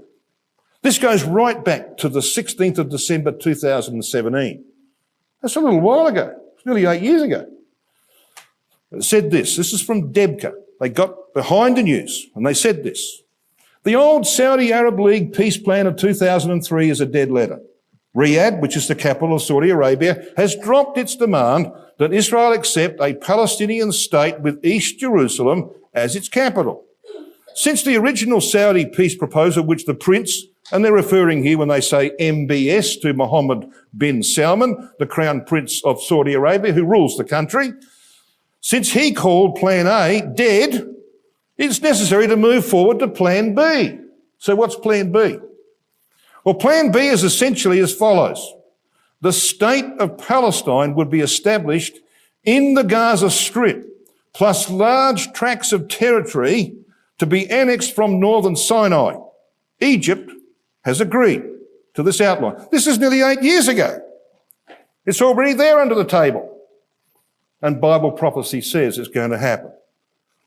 This goes right back to the 16th of December 2017. That's a little while ago. It's nearly 8 years ago. It said this. This is from Debka. They got behind the news and they said this. The old Saudi Arab League peace plan of 2003 is a dead letter. Riyadh, which is the capital of Saudi Arabia, has dropped its demand that Israel accept a Palestinian state with East Jerusalem as its capital. Since the original Saudi peace proposal, which the prince, and they're referring here when they say MBS to Mohammed bin Salman, the crown prince of Saudi Arabia, who rules the country, since he called Plan A dead, it's necessary to move forward to Plan B. So what's Plan B? Well, Plan B is essentially as follows. The state of Palestine would be established in the Gaza Strip, plus large tracts of territory to be annexed from northern Sinai. Egypt has agreed to this outline. This is nearly 8 years ago. It's already there under the table. And Bible prophecy says it's going to happen.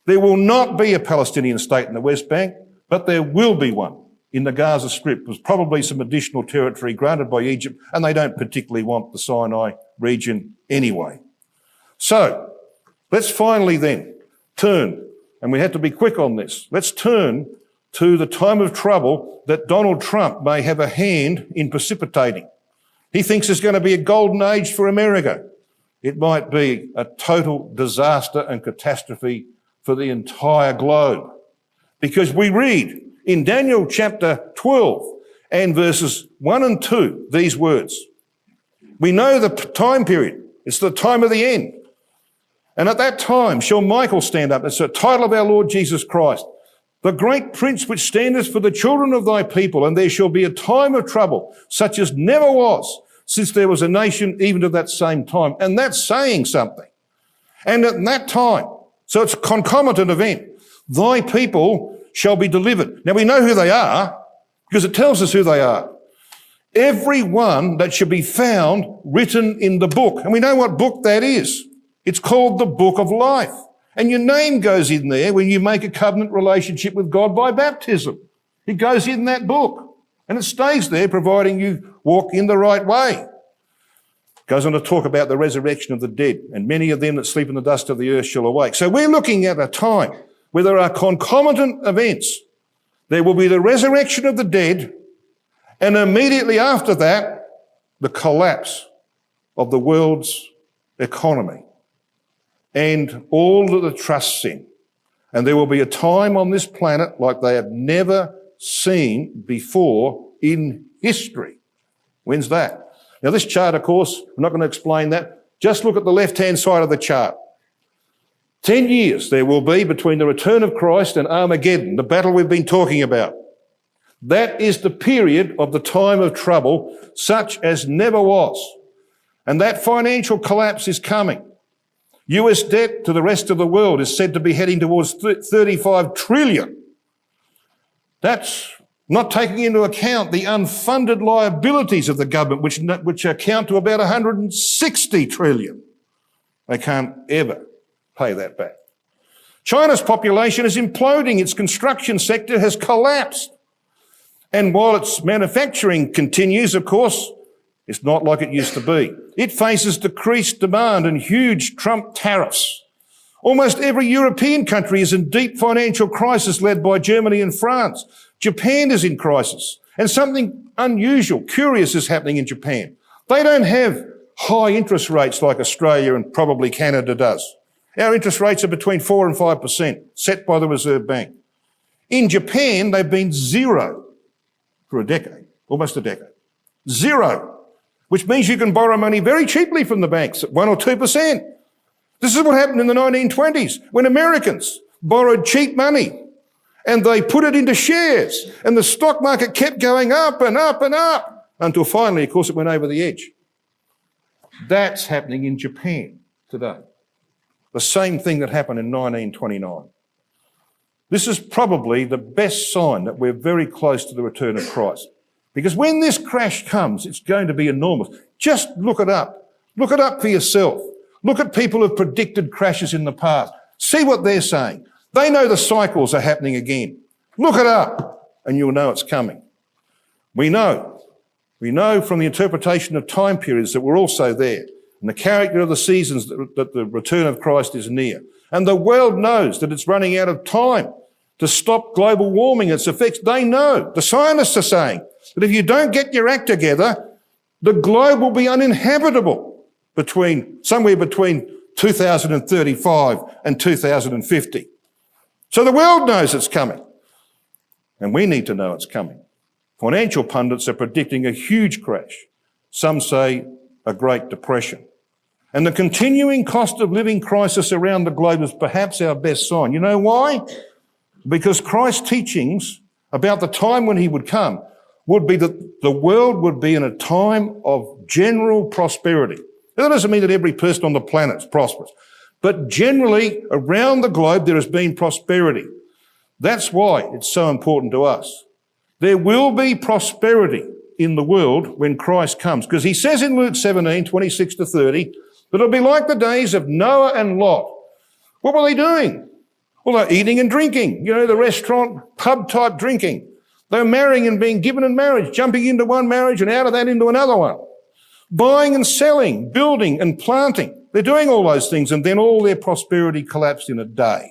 There will not be a Palestinian state in the West Bank, but there will be one in the Gaza Strip. There's probably some additional territory granted by Egypt, and they don't particularly want the Sinai region anyway. So let's finally then turn, and we have to be quick on this, let's turn to the time of trouble that Donald Trump may have a hand in precipitating. He thinks there's going to be a golden age for America. It might be a total disaster and catastrophe for the entire globe. Because we read in Daniel chapter 12 and verses 1 and 2 these words. We know the time period. It's the time of the end. And at that time shall Michael stand up. It's the title of our Lord Jesus Christ. The great prince which standeth for the children of thy people, and there shall be a time of trouble, such as never was, since there was a nation even to that same time. And that's saying something. And at that time, so it's a concomitant event, thy people shall be delivered. Now we know who they are, because it tells us who they are. Every one that shall be found written in the book. And we know what book that is. It's called the Book of Life. And your name goes in there when you make a covenant relationship with God by baptism. It goes in that book. And it stays there, providing you walk in the right way. Goes on to talk about the resurrection of the dead, and many of them that sleep in the dust of the earth shall awake. So we're looking at a time where there are concomitant events. There will be the resurrection of the dead, and immediately after that, the collapse of the world's economy and all that the trusts in. And there will be a time on this planet like they have never seen before in history. When's that? Now this chart, of course, I'm not going to explain that. Just look at the left-hand side of the chart. 10 years there will be between the return of Christ and Armageddon, the battle we've been talking about. That is the period of the time of trouble, such as never was. And that financial collapse is coming. US debt to the rest of the world is said to be heading towards 35 trillion. That's not taking into account the unfunded liabilities of the government, which account to about 160 trillion. They can't ever pay that back. China's population is imploding. Its construction sector has collapsed. And while its manufacturing continues, of course, it's not like it used to be. It faces decreased demand and huge Trump tariffs. Almost every European country is in deep financial crisis led by Germany and France. Japan is in crisis. And something unusual, curious is happening in Japan. They don't have high interest rates like Australia and probably Canada does. Our interest rates are between 4 and 5%, set by the Reserve Bank. In Japan, they've been zero for a decade, almost a decade. Zero, which means you can borrow money very cheaply from the banks at 1 or 2%. This is what happened in the 1920s when Americans borrowed cheap money and they put it into shares and the stock market kept going up and up and up until finally, of course, it went over the edge. That's happening in Japan today. The same thing that happened in 1929. This is probably the best sign that we're very close to the return of Christ. Because when this crash comes, it's going to be enormous. Just look it up. Look it up for yourself. Look at people who've predicted crashes in the past. See what they're saying. They know the cycles are happening again. Look it up and you'll know it's coming. We know from the interpretation of time periods that we're also there, and the character of the seasons that the return of Christ is near. And the world knows that it's running out of time to stop global warming, its effects. They know. The scientists are saying that if you don't get your act together, the globe will be uninhabitable somewhere between 2035 and 2050. So the world knows it's coming. And we need to know it's coming. Financial pundits are predicting a huge crash. Some say a Great Depression. And the continuing cost of living crisis around the globe is perhaps our best sign. You know why? Because Christ's teachings about the time when he would come would be that the world would be in a time of general prosperity. That doesn't mean that every person on the planet is prosperous, but generally around the globe there has been prosperity. That's why it's so important to us. There will be prosperity in the world when Christ comes, because he says in Luke 17, 26 to 30, that it'll be like the days of Noah and Lot. What were they doing? Well, they're eating and drinking, the restaurant, pub type drinking. They're marrying and being given in marriage, jumping into one marriage and out of that into another one. Buying and selling, building and planting. They're doing all those things, and then all their prosperity collapsed in a day.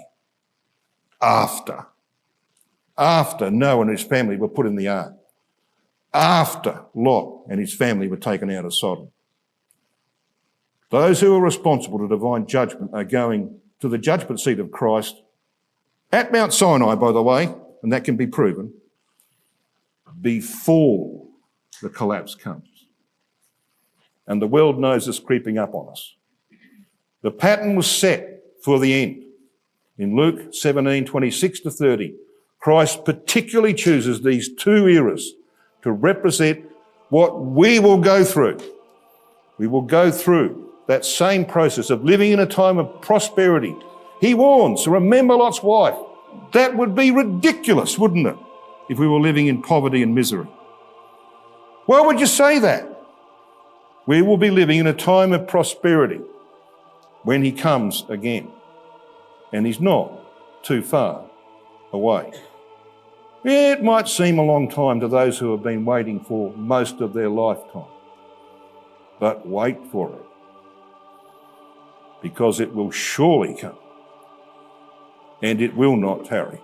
After Noah and his family were put in the ark. After Lot and his family were taken out of Sodom. Those who are responsible to divine judgment are going to the judgment seat of Christ at Mount Sinai, by the way, and that can be proven, before the collapse comes. And the world knows it's creeping up on us. The pattern was set for the end. In Luke 17, 26 to 30, Christ particularly chooses these two eras to represent what we will go through. We will go through that same process of living in a time of prosperity. He warns, remember Lot's wife. That would be ridiculous, wouldn't it, if we were living in poverty and misery? Why would you say that? We will be living in a time of prosperity when he comes again. And he's not too far away. It might seem a long time to those who have been waiting for most of their lifetime. But wait for it, because it will surely come, and it will not tarry.